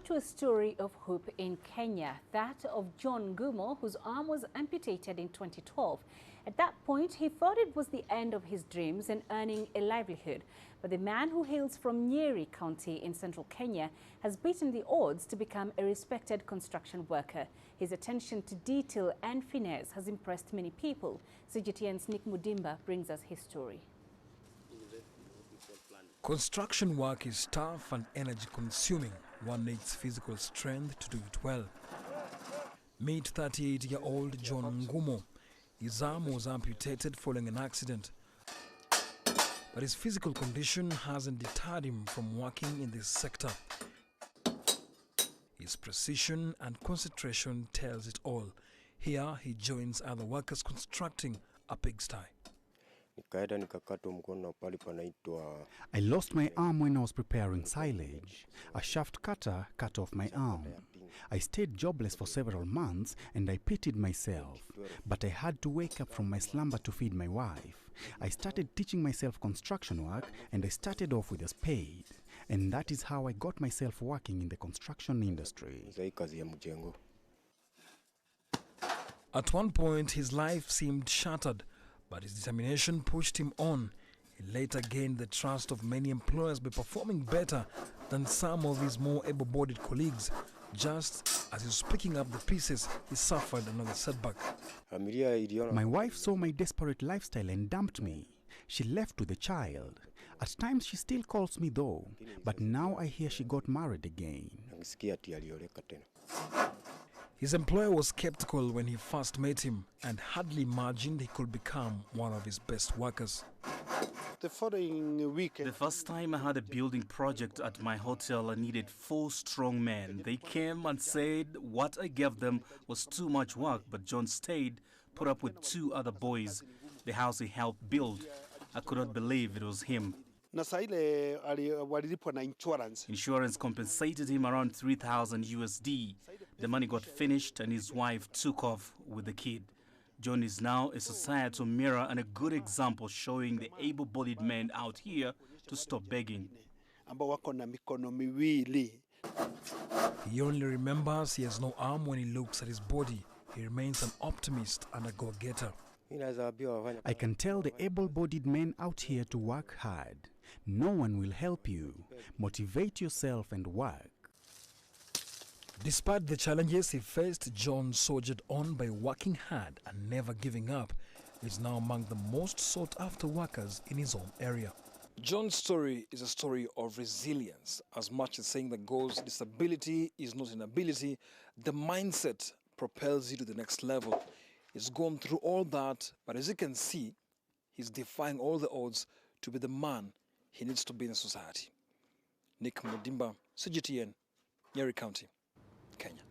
to a story of hope in Kenya, that of John Ngumo, whose arm was amputated in 2012. At that point, he thought it was the end of his dreams and earning a livelihood. But the man who hails from Nyeri County in central Kenya has beaten the odds to become a respected construction worker. His attention to detail and finesse has impressed many people. CGTN's Mudimba brings us his story. Construction work is tough and energy-consuming. One needs physical strength to do it well. Meet 38-year-old John Ngumo. His arm was amputated following an accident. But his physical condition hasn't deterred him from working in this sector. His precision and concentration tells it all. Here he joins other workers constructing a pigsty. I lost my arm when I was preparing silage. A shaft cutter cut off my arm. I stayed jobless for several months and I pitied myself. But I had to wake up from my slumber to feed my wife. I started teaching myself construction work and I started off with a spade. And that is how I got myself working in the construction industry. At one point, his life seemed shattered. But his determination pushed him on. He later gained the trust of many employers by performing better than some of his more able-bodied colleagues. Just as he was picking up the pieces, he suffered another setback. My wife saw my desperate lifestyle and dumped me. She left with a child. At times she still calls me though, but now I hear she got married again. His employer was skeptical when he first met him and hardly imagined he could become one of his best workers. The following week, the first time I had a building project at my hotel, I needed 4 strong men. They came and said what I gave them was too much work, but John stayed, put up with 2 other boys. The house he helped build, I could not believe it was him. Insurance compensated him around 3,000 USD. The money got finished and his wife took off with the kid. John is now a societal mirror and a good example showing the able-bodied men out here to stop begging. He only remembers he has no arm when he looks at his body. He remains an optimist and a go-getter. I can tell the able-bodied men out here to work hard. No one will help you. Motivate yourself and work. Despite the challenges he faced, John soldiered on by working hard and never giving up. He's now among the most sought-after workers in his own area. John's story is a story of resilience. As much as saying that goes, disability is not inability, the mindset propels you to the next level. He's gone through all that, but as you can see, he's defying all the odds to be the man he needs to be in society. Mudimba, CGTN, Nyeri County, Kenya.